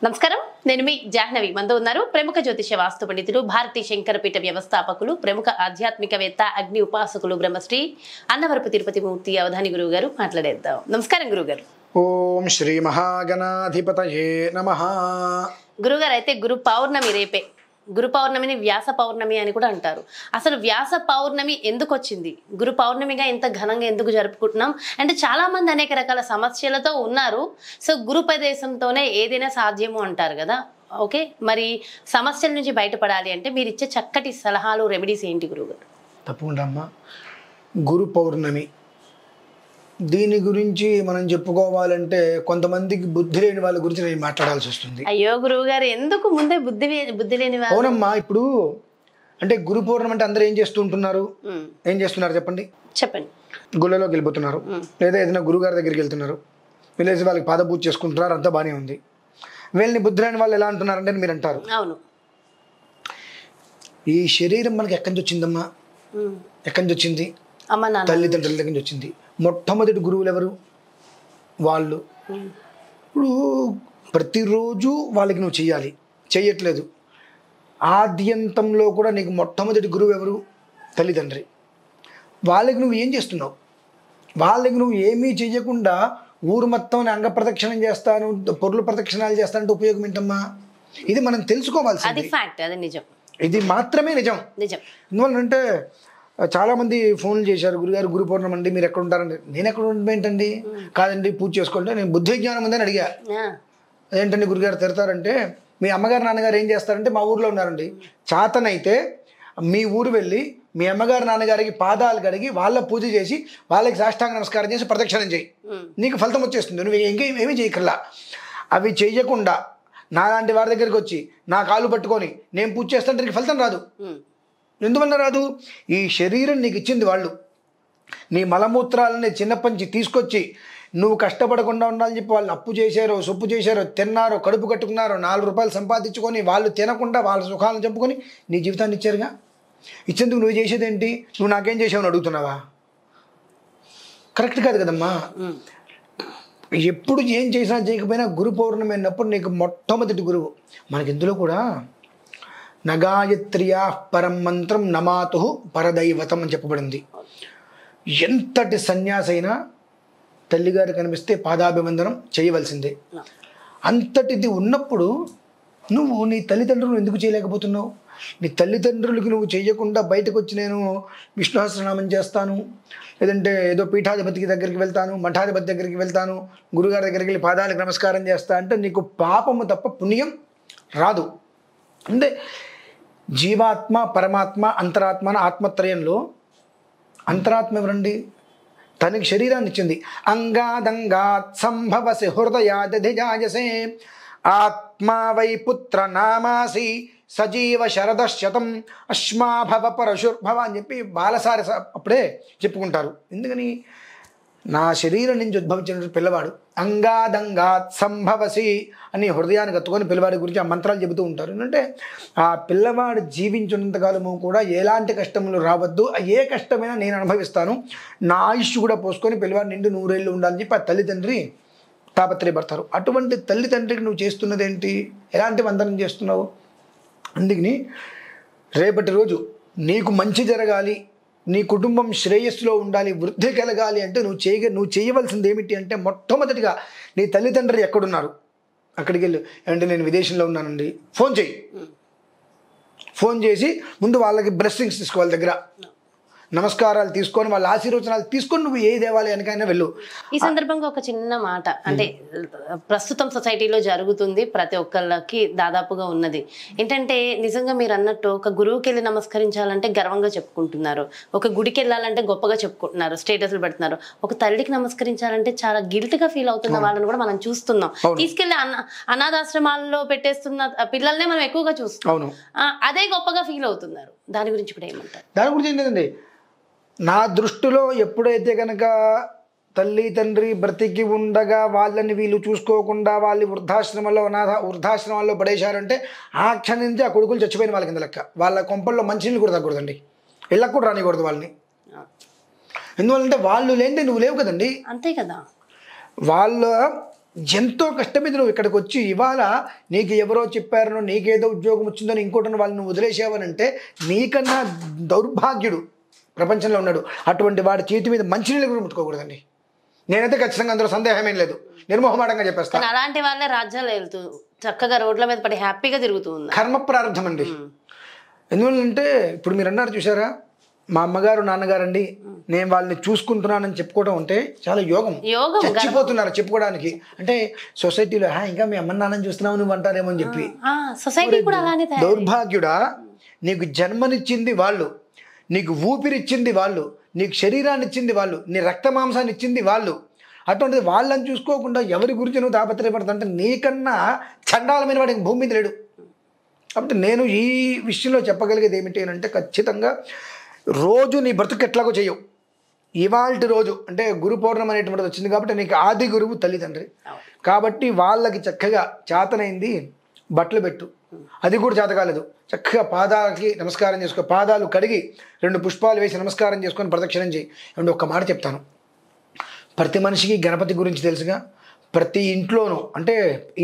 నమస్కారం, నేను మీ జాహ్నవి. మనతో ఉన్నారు ప్రముఖ జ్యోతిష వాస్తు పండితులు, భారతీ శంకరపీఠ వ్యవస్థాపకులు, ప్రముఖ ఆధ్యాత్మికవేత్త, అగ్ని ఉపాసకులు, బ్రహ్మశ్రీ అన్నవరపు తిరుపతి మూర్తి అవధాని గురువు గారు. మాట్లాడేద్దాం. నమస్కారం గురుగారు. ఓం శ్రీ మహాగణాధిపతయే నమః. గురుగారు, అయితే గురు పౌర్ణమి రేపే. గురు పౌర్ణమిని వ్యాస పౌర్ణమి అని కూడా అంటారు. అసలు వ్యాస పౌర్ణమి ఎందుకు వచ్చింది? గురు పౌర్ణమిగా ఇంత ఘనంగా ఎందుకు జరుపుకుంటున్నాం? అంటే చాలా మంది అనేక రకాల సమస్యలతో ఉన్నారు. సో గురు ప్రదేశంతోనే ఏదైనా సాధ్యము అంటారు కదా. ఓకే, మరి సమస్యల నుంచి బయటపడాలి అంటే మీరు ఇచ్చే చక్కటి సలహాలు, రెమెడీస్ ఏంటి గురుగారు? తప్పకుండా అమ్మా. గురు పౌర్ణమి దీని గురించి మనం చెప్పుకోవాలంటే కొంతమందికి బుద్ధి లేని వాళ్ళ గురించి నేను మాట్లాడాల్సి వస్తుంది. అయ్యో గురువు గారు, ఎందుకు ముందే బుద్ధి లేని వాళ్ళు? అవునమ్మా. ఇప్పుడు అంటే గురు పౌర్ణమి అంటే అందరూ ఏం చేస్తుంటున్నారు? ఏం చేస్తున్నారు చెప్పండి? చెప్పండి. గుళ్ళలోకి వెళ్ళిపోతున్నారు, లేదా ఏదైనా గురుగారి దగ్గరికి వెళ్తున్నారు, వెళ్ళేసి వాళ్ళకి పాదపూజ చేసుకుంటున్నారు, అంతా బాగానే ఉంది. వీళ్ళని బుద్ధి లేని వాళ్ళు ఎలా అంటున్నారంటే మీరు అంటారు. అవును. ఈ శరీరం మనకి ఎక్కడి నుంచి వచ్చిందమ్మా? ఎక్కడి నుంచి వచ్చింది? తల్లిదండ్రుల దగ్గర నుంచి వచ్చింది. మొట్టమొదటి గురువులు ఎవరు? వాళ్ళు. ఇప్పుడు ప్రతిరోజు వాళ్ళకి నువ్వు చెయ్యాలి, చెయ్యట్లేదు. ఆద్యంతంలో కూడా నీకు మొట్టమొదటి గురువు ఎవరు? తల్లిదండ్రి. వాళ్ళకి నువ్వు ఏం చేస్తున్నావు? వాళ్ళకి నువ్వు ఏమీ చెయ్యకుండా ఊరు మొత్తం అంగ ప్రదక్షిణం చేస్తాను, పొర్లు ప్రదక్షిణాలు చేస్తానంటే ఉపయోగం ఏంటమ్మా? ఇది మనం తెలుసుకోవాల్సింది. ఇది మాత్రమే నిజం. ఎందువల్లంటే చాలామంది ఫోన్లు చేశారు, గురుగారు గురు పౌర్ణమి అండి, మీరు ఎక్కడ ఉంటారండి. నేను ఎక్కడ ఉండడం ఏంటండి? కాదండి పూజ చేసుకోండి. నేను బుద్ధి విజ్ఞానం ఉందని అడిగా. ఏంటండి గురుగారు తిడతారంటే, మీ అమ్మగారు నాన్నగారు ఏం చేస్తారంటే మా ఊర్లో ఉన్నారండి. చాతనైతే మీ ఊరు వెళ్ళి మీ అమ్మగారు నాన్నగారికి పాదాలు కడిగి వాళ్ళ పూజ చేసి వాళ్ళకి సాష్టాంగ నమస్కారం చేసి ప్రదక్షిణం చేయి, నీకు ఫలితం వచ్చేస్తుంది. నువ్వు ఇంకేమీ చేయకల్లా. అవి చెయ్యకుండా నాలాంటి వారి దగ్గరికి వచ్చి నా కాళ్ళు పట్టుకొని నేను పూజ చేస్తానంటే నీకు ఫలితం రాదు. ఎందువల్ల రాదు? ఈ శరీరం నీకు ఇచ్చింది వాళ్ళు. నీ మలమూత్రాలని చిన్నప్పటి నుంచి తీసుకొచ్చి నువ్వు కష్టపడకుండా ఉండాలని చెప్పి వాళ్ళు అప్పు చేశారో, సొప్పు చేశారో, తిన్నారో, కడుపు కట్టుకున్నారో, 4 రూపాయలు సంపాదించుకొని వాళ్ళు తినకుండా వాళ్ళ సుఖాలను చంపుకొని నీ జీవితాన్ని ఇచ్చారుగా. ఇచ్చేందుకు నువ్వు చేసేది ఏంటి? నువ్వు నాకేం చేసావని అడుగుతున్నావా? కరెక్ట్ కాదు కదమ్మా. ఎప్పుడు ఏం చేసినా చేయకపోయినా గురు పౌర్ణమి అన్నప్పుడు నీకు మొట్టమొదటి గురువు. మనకి ఇందులో కూడా నగాయత్ర్యా పరం మంత్రం నమాతు పరదైవతం అని చెప్పబడింది. ఎంతటి సన్యాసైనా తల్లిగారు కనిపిస్తే పాదాభివందనం చేయవలసిందే. అంతటిది ఉన్నప్పుడు నువ్వు నీ తల్లిదండ్రులను ఎందుకు చేయలేకపోతున్నావు? నీ తల్లిదండ్రులకి నువ్వు చేయకుండా బయటకు వచ్చి నేను విష్ణు సహస్రనామం చేస్తాను, లేదంటే ఏదో పీఠాధిపతికి దగ్గరికి వెళ్తాను, మఠాధిపతి దగ్గరికి వెళ్తాను, గురుగారి దగ్గరికి వెళ్ళి పాదాలకు నమస్కారం చేస్తా అంటే నీకు పాపము తప్ప పుణ్యం రాదు. అంటే జీవాత్మ, పరమాత్మ, అంతరాత్మ అని ఆత్మత్రయంలో అంతరాత్మ ఎవరండి? తనకి శరీరాన్ని ఇచ్చింది. అంగాదంగాత్ సంభవసి హృదయాదధిజాయసే ఆత్మా వై పుత్ర నామాసి సజీవ శరదశతం అశ్మాభవ పరశుర్భవ అని చెప్పి బాలసారి అప్పుడే చెప్పుకుంటారు. ఎందుకని? నా శరీరం నుంచి ఉద్భవించిన పిల్లవాడు అంగాదంగాత్ సంభవసి అని హృదయాన్ని కత్తుకొని పిల్లవాడి గురించి ఆ మంత్రాలు చెబుతూ ఉంటారు. ఎందుకంటే ఆ పిల్లవాడు జీవించినంతకాలము కూడా ఎలాంటి కష్టములు రావద్దు, ఏ కష్టమైనా నేను అనుభవిస్తాను, నా ఆయుష్ కూడా పోసుకొని పిల్లవాడు నిండు 100 ఏళ్ళు ఉండాలని చెప్పి ఆ తల్లిదండ్రి తాపత్రయపడతారు. అటువంటి తల్లిదండ్రికి నువ్వు చేస్తున్నది ఏంటి? ఎలాంటి వందనం చేస్తున్నావు? అందుకని రేపటి రోజు నీకు మంచి జరగాలి, నీ కుటుంబం శ్రేయస్సులో ఉండాలి, వృద్ధి కలగాలి అంటే నువ్వు చేయవలసింది ఏమిటి అంటే మొట్టమొదటిగా నీ తల్లిదండ్రులు ఎక్కడున్నారు అక్కడికి వెళ్ళు. అంటే నేను విదేశంలో ఉన్నానండి, ఫోన్ చేయి. ఫోన్ చేసి ముందు వాళ్ళకి బ్లెస్సింగ్స్ తీసుకో, వాళ్ళ దగ్గర నమస్కారాలు తీసుకొని వాళ్ళ ఆశీర్వచనాలు తీసుకొని నువ్వు ఏ దేవాలయానికైనా వెళ్ళు. ఈ సందర్భంగా ఒక చిన్న మాట, అంటే ప్రస్తుతం సొసైటీలో జరుగుతుంది, ప్రతి ఒక్కళ్ళకి దాదాపుగా ఉన్నది ఏంటంటే, నిజంగా మీరు అన్నట్టు ఒక గురువుకి వెళ్ళి నమస్కరించాలంటే గర్వంగా చెప్పుకుంటున్నారు, ఒక గుడికి వెళ్ళాలంటే గొప్పగా చెప్పుకుంటున్నారు, స్టేటస్లు పెడుతున్నారు. ఒక తల్లికి నమస్కరించాలంటే చాలా గిల్ట్గా ఫీల్ అవుతున్న వాళ్ళని కూడా మనం చూస్తున్నాం. తీసుకెళ్లి అనాథాశ్రమాల్లో పెట్టేస్తున్న పిల్లల్నే మనం ఎక్కువగా చూస్తున్నాం. అదే గొప్పగా ఫీల్ అవుతున్నారు. దాని గురించి కూడా ఏమంటారు? దాని గురించి ఏంటండి, నా దృష్టిలో ఎప్పుడైతే కనుక తల్లి తండ్రి బ్రతికి ఉండగా వాళ్ళని వీళ్ళు చూసుకోకుండా వాళ్ళు వృద్ధాశ్రమాల్లో పడేశారంటే ఆ క్షణం నుంచి ఆ కొడుకులు చచ్చిపోయిన వాళ్ళ కింద లెక్క. వాళ్ళ కొంపల్లో మంచినీళ్ళు కూడా తగ్గకూడదండి, ఇళ్ళకు కూడా రానికూడదు వాళ్ళని. ఎందువల్లంటే వాళ్ళు లేనిదే నువ్వు లేవు కదండి. అంతే కదా. వాళ్ళ ఎంతో కష్టం మీద నువ్వు ఇక్కడికి వచ్చి ఇవాళ నీకు ఎవరో చెప్పారనో నీకేదో ఉద్యోగం వచ్చిందని ఇంకోటి వాళ్ళని నువ్వు వదిలేసావనంటే నీకన్నా దౌర్భాగ్యుడు ప్రపంచంలో ఉన్నాడు. అటువంటి వాడి చేతి మీద మంచినీళ్ళు కూడా ముట్టుకోకూడదండి. నేనైతే ఖచ్చితంగా అందులో సందేహమేం లేదు, నిర్మోహమాటంగా చెప్పేస్తాను. అలాంటి వాళ్ళే రాజ్యాలు వెళ్తూ చక్కగా రోడ్ల మీద పడి హ్యాపీగా తిరుగుతూ ఉన్నారు. కర్మ ప్రారంభం అండి. ఎందువల్లంటే ఇప్పుడు మీరు అన్నారు చూసారా, మా అమ్మగారు నాన్నగారు అండి నేను వాళ్ళని చూసుకుంటున్నానని చెప్పుకోవడం అంటే చాలా యోగం. చచ్చిపోతున్నారు చెప్పుకోవడానికి. అంటే సొసైటీలో ఇంకా మీ అమ్మ నాన్నని చూస్తున్నావు నువ్వు అంటారేమో అని చెప్పి. సొసైటీ కూడా అలానే. దౌర్భాగ్యుడా, నీకు జన్మనిచ్చింది వాళ్ళు, నీకు ఊపిరిచ్చింది వాళ్ళు, నీకు శరీరాన్ని ఇచ్చింది వాళ్ళు, నీ రక్త మాంసాన్ని ఇచ్చింది వాళ్ళు. అటువంటిది వాళ్ళని చూసుకోకుండా ఎవరి గురించి నువ్వు తాపత్రయపడుతుంటే నీకన్నా చండాలమైన వాడికి భూమి మీద లేడు. కాబట్టి నేను ఈ విషయంలో చెప్పగలిగేది ఏమిటి అంటే ఖచ్చితంగా రోజు నీ బ్రతుకు ఎట్లాగో చేయవు. ఇవాల్టి రోజు అంటే గురు పౌర్ణమి అనేటువంటిది వచ్చింది కాబట్టి నీకు ఆది గురువు తల్లిదండ్రి కాబట్టి వాళ్ళకి చక్కగా చేతనైంది బట్టలు పెట్టు. అది కూడా చేత కాలేదు, చక్కగా పాదాలకి నమస్కారం చేసుకో, పాదాలు కడిగి 2 పుష్పాలు వేసి నమస్కారం చేసుకొని ప్రదక్షిణం చేయి. అండ్ ఒక్క మాట చెప్తాను, ప్రతి మనిషికి గణపతి గురించి తెలుసుగా. ప్రతి ఇంట్లోనూ అంటే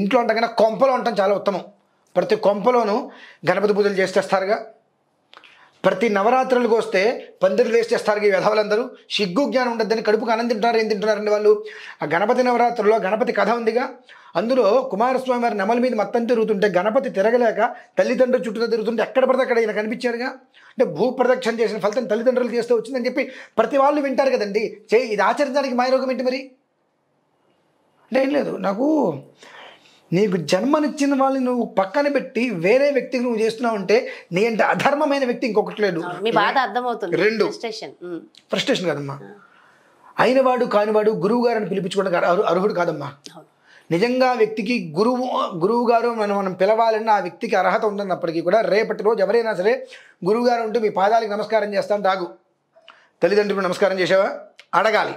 ఇంట్లో అంటే కన్నా కొంపలో ఉండటం చాలా ఉత్తమం. ప్రతి కొంపలోనూ గణపతి పూజలు చేసేస్తారుగా. ప్రతి నవరాత్రులకు వస్తే పందిరులు వేసేస్తారు ఈ వెధవలందరూ. సిగ్గు జ్ఞానం ఉండద్దని కడుపుకు అన్నం తింటారు. ఏం తింటున్నారండి వాళ్ళు? ఆ గణపతి నవరాత్రుల్లో గణపతి కథ ఉందిగా. అందులో కుమారస్వామి వారి నెమల మీద మొత్తం తిరుగుతుంటే గణపతి తిరగలేక తల్లిదండ్రులు చుట్టూ తిరుగుతుంటే ఎక్కడ పడితే అక్కడ ఈయన కనిపించారుగా. అంటే భూ ప్రదక్షిణ చేసిన ఫలితం తల్లిదండ్రులు చేస్తే వచ్చిందని చెప్పి ప్రతి వాళ్ళు వింటారు కదండి. ఇది ఆచరించడానికి మాయరోగం ఏంటి మరి? అంటే ఏం లేదు, నాకు నీకు జన్మనిచ్చిన వాళ్ళని నువ్వు పక్కన పెట్టి వేరే వ్యక్తికి నువ్వు చేస్తున్నావు అంటే నీ అంటే అధర్మమైన వ్యక్తి ఇంకొకటి లేడు. 2 ఫ్రస్ట్రేషన్ కాదమ్మా. అయినవాడు కానివాడు గురువు గారు అని పిలిపించుకోవడానికి అర్హుడు కాదమ్మా. నిజంగా వ్యక్తికి గురువు గారు మనం పిలవాలన్న ఆ వ్యక్తికి అర్హత ఉందన్నప్పటికీ కూడా రేపటి రోజు ఎవరైనా సరే గురువు గారు ఉంటే మీ పాదాలకు నమస్కారం చేస్తాను దాగు. తల్లిదండ్రులకు నమస్కారం చేసావా అడగాలి.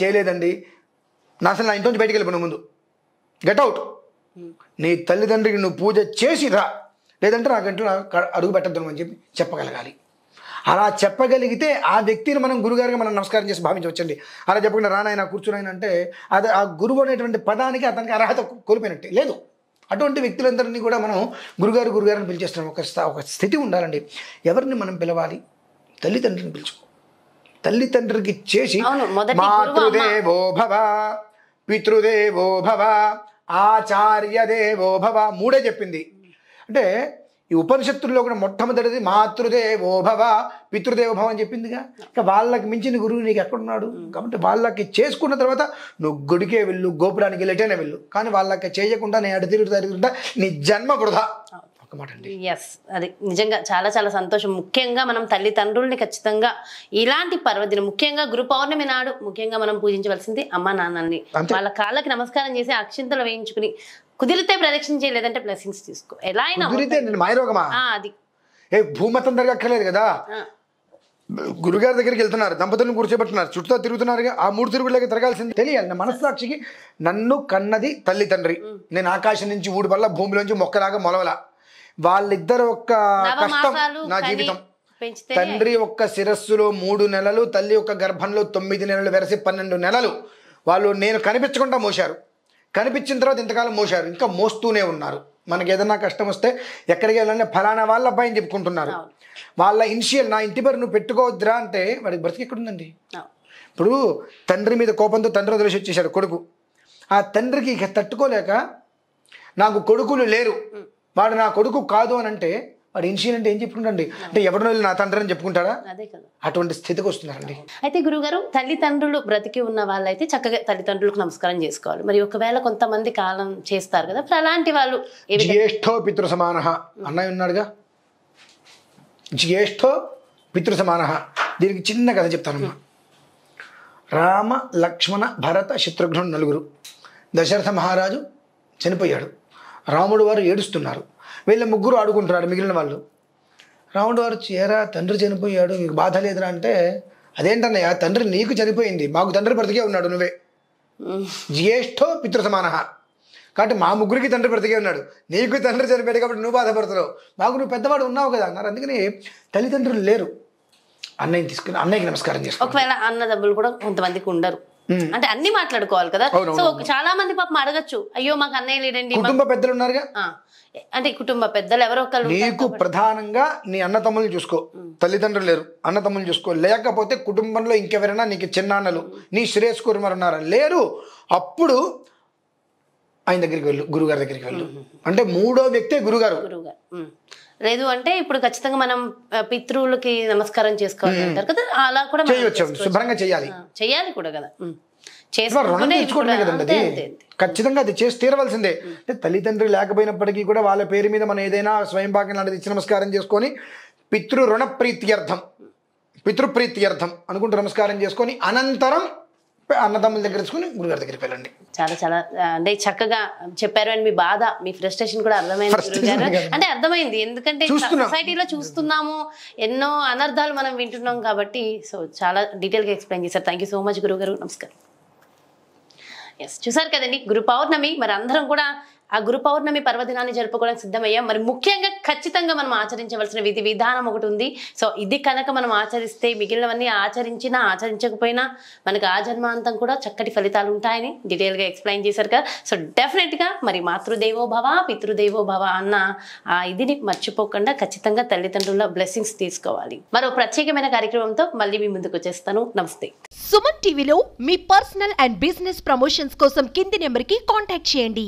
చేయలేదండి నా అసలు నా ఇంటి బయటికి వెళ్ళిపోయిన ముందు గెట్ అవుట్. నీ తల్లిదండ్రికి నువ్వు పూజ చేసి రా, లేదంటే నా గంటలో అడుగు పెట్టద్దు అని చెప్పి చెప్పగలగాలి. అలా చెప్పగలిగితే ఆ వ్యక్తిని మనం గురుగారికి మనం నమస్కారం చేసి భావించవచ్చండి. అలా చెప్పకుండా రానాయన కూర్చున్నాయన అంటే అది ఆ గురువు అనేటువంటి పదానికి అతనికి అర్హత కోల్పోయినట్టే. లేదు, అటువంటి వ్యక్తులందరినీ కూడా మనం గురుగారిని పిలిచేస్తున్నాం. ఒక స్థితి ఉండాలండి. ఎవరిని మనం పిలవాలి? తల్లిదండ్రిని పిలుచుకో. తల్లిదండ్రికి చేసి మాతృదేవో భవ, పితృదేవో భవ, ఆచార్య దేవో భవ 3 చెప్పింది. అంటే ఈ ఉపనిషత్తుల్లో కూడా మొట్టమొదటిది మాతృదేవో భవ పితృదేవో భవ అని చెప్పిందిగా. ఇంకా వాళ్ళకి మించిన గురువు నీకు ఎక్కడున్నాడు? కాబట్టి వాళ్ళకి చేసుకున్న తర్వాత నువ్వు గుడికే వెళ్ళు, గోపురానికి వెళ్ళటేనే వెళ్ళు. కానీ వాళ్ళకి చేయకుండా నేను అటు తిరుగుతుంటా నీ జన్మ వృధా. ఒక మాట అండి. ఎస్, అది నిజంగా చాలా చాలా సంతోషం. ముఖ్యంగా మనం తల్లిదండ్రుల్ని ఖచ్చితంగా ఇలాంటి పర్వదినం, ముఖ్యంగా గురు పౌర్ణమి నాడు ముఖ్యంగా మనం పూజించవలసింది అమ్మ నాన్నల్ని. వాళ్ళ కాళ్ళకి నమస్కారం చేసి అక్షింతలు వేయించుకుని కుదిరితే ప్రదక్షిణ చేయలేదంటే బ్లెస్సింగ్స్ తీసుకో. ఎలా అయినా అది భూమతం జరగక్కర్లేదు కదా. గురుగారి దగ్గరికి వెళ్తున్నారు, దంపతులను కూర్చోబెట్టున్నారు, చుట్టూ తిరుగుతున్నారుగా. ఆ 3 తిరుగుళ్ళకి తిరగాల్సింది తెలియాలి. నా మనస్సాక్షికి నన్ను కన్నది తల్లిదండ్రి. నేను ఆకాశం నుంచి ఊడి వల్ల భూమిలోంచి మొక్కలాగా మొలవల. వాళ్ళిద్దరు ఒక్క కష్టం నా జీవితం. తండ్రి ఒక్క శిరస్సులో 3 నెలలు, తల్లి ఒక్క గర్భంలో 9 నెలలు వెరసి 12 నెలలు వాళ్ళు నేను కనిపించకుండా మోశారు. కనిపించిన తర్వాత ఇంతకాలం మోశారు, ఇంకా మోస్తూనే ఉన్నారు. మనకి ఏదైనా కష్టం వస్తే ఎక్కడికి వెళ్ళాలంటే ఫలానా వాళ్ళ అబ్బాయిని చెప్పుకుంటున్నారు. వాళ్ళ ఇనిషియల్ నా ఇంటి పేరు నువ్వు పెట్టుకోవద్దురా అంటే వాడికి బ్రతికి ఎక్కడుందండి? ఇప్పుడు తండ్రి మీద కోపంతో తండ్రి వదిలేసి వచ్చేసాడు కొడుకు. ఆ తండ్రికి ఇక తట్టుకోలేక నాకు కొడుకులు లేరు, వాడు నా కొడుకు కాదు అని అంటే వాడు ఇనిషియల్ అంటే ఏం చెప్పుకుంటాండి? అంటే ఎవరినో నా తండ్రి అని చెప్పుకుంటాడా? అటువంటి స్థితికి వస్తున్నారండి. అయితే గురుగారు, తల్లిదండ్రులు బ్రతికి ఉన్న వాళ్ళైతే చక్కగా తల్లిదండ్రులకు నమస్కారం చేసుకోవాలి. మరి ఒకవేళ కొంతమంది కాలం చేస్తారు కదా, అలాంటి వాళ్ళు జ్యేష్ఠో పితృ సమాన అన్నయ్య ఉన్నాడుగా, జ్యేష్ఠో పితృ సమాన. దీనికి చిన్న కథ చెప్తానమ్మా. రామ లక్ష్మణ భరత శత్రుఘ్నుడు 4. దశరథ మహారాజు చనిపోయాడు. రాముడు వారు ఏడుస్తున్నారు. వీళ్ళ 3 ఆడుకుంటున్నారు మిగిలిన వాళ్ళు. రాముడు వారు చేరా తండ్రి చనిపోయాడు మీకు బాధ లేదురా అంటే, అదేంటన్నయ్య తండ్రి నీకు చనిపోయింది, మాకు తండ్రి బ్రతికే ఉన్నాడు, నువ్వే జ్యేష్ఠో పితృ సమాన. కాబట్టి మా 3కి తండ్రి బ్రతికే ఉన్నాడు, నీకు తండ్రి చనిపోయాడు కాబట్టి నువ్వు బాధపడుతున్నావు, మాకు నువ్వు పెద్దవాడు ఉన్నావు కదా అన్నారు. అందుకని తల్లిదండ్రులు లేరు. అన్నయ్యని తీసుకుని అన్నయ్యకి నమస్కారం చేస్తారు. ఒకవేళ అన్నదమ్ములు కూడా కొంతమందికి ఉండరు, అంటే అన్ని మాట్లాడుకోవాలి కదా. అవునవును. సో చాలా మంది పాపం అడగచ్చు, అయ్యో మాకు అన్నయ్య లేడండి. కుటుంబ పెద్దలు ఉన్నారుగా, అంటే కుటుంబ పెద్దలు ఎవరో ఒకళ్ళు నీకు ప్రధానంగా నీ అన్నతమ్ములు చూసుకో, తల్లిదండ్రులు లేరు, అన్నతమ్ములు చూసుకో. లేకపోతే కుటుంబంలో ఇంకెవరైనా నీకు చిన్నాన్నలు, నీ శ్రేయస్కరు ఉన్నారా, లేరు, అప్పుడు ఆయన దగ్గరికి వెళ్ళు, గురుగారి దగ్గరికి వెళ్ళు. అంటే మూడో వ్యక్తే గురుగారు. లేదు అంటే ఇప్పుడు ఖచ్చితంగా మనం పితృలకి నమస్కారం చేసుకోవాలి అంటారు కదా, అలా కూడా మనం చేయవచ్చు, శుభ్రంగా చేయాలి, చేయాలి కూడా కదా. రుణం తెచ్చుకోవడమే కదండి అది, ఖచ్చితంగా అది చేసి తీరవలసిందే. అంటే తల్లిదండ్రులు లేకపోయినప్పటికీ కూడా వాళ్ళ పేరు మీద మనం ఏదైనా స్వయం పాకం లాంటిది ఇచ్చి నమస్కారం చేసుకొని పితృ రుణ ప్రీత్యర్థం, పితృప్రీత్యర్థం అనుకుంటూ నమస్కారం చేసుకొని అనంతరం అన్నదమ్ముల దగ్గర తీసుకుని గురుగారి దగ్గరికి వెళ్ళండి. చాలా చాలా అంటే చక్కగా చెప్పారు. అండ్ మీ బాధ, మీ ఫ్రస్ట్రేషన్ కూడా అర్థమైంది గురుగారు. అంటే అర్థమైంది, ఎందుకంటే సొసైటీలో చూస్తున్నాము, ఎన్నో అనర్థాలు మనం వింటున్నాం కాబట్టి. సో చాలా డీటెయిల్గా ఎక్స్ప్లెయిన్ చేశారు. థ్యాంక్ యూ సో మచ్ గురుగారు. నమస్కారం. ఎస్, చూసారు కదండి గురు పౌర్ణమి. మరి అందరం కూడా ఆ గురు పౌర్ణమి పర్వదినాన్ని జరుపుకోవడానికి సిద్ధమయ్యాం. మరి ముఖ్యంగా ఖచ్చితంగా మనం ఆచరించవలసిన విధి విధానం ఒకటి ఉంది. సో ఇది కనుక మనం ఆచరిస్తే మిగిలినవన్నీ ఆచరించినా ఆచరించకపోయినా మనకు ఆ జన్మాంతం కూడా చక్కటి ఫలితాలు ఉంటాయని డీటెయిల్గా ఎక్స్ప్లెయిన్ చేశారు కదా. సో డెఫినెట్గా మరి మాతృదేవో భవ పితృదేవో భవ అన్న ఆ ఇదిని మర్చిపోకుండా ఖచ్చితంగా తల్లిదండ్రుల బ్లెస్సింగ్స్ తీసుకోవాలి. మరో ప్రత్యేకమైన కార్యక్రమంతో మళ్ళీ మీ ముందుకు వచ్చేస్తాను. నమస్తే. సుమన్ టీవీలో మీ పర్సనల్ అండ్ బిజినెస్ ప్రమోషన్స్ కోసం కింది నెంబర్కి కాంటాక్ట్ చేయండి.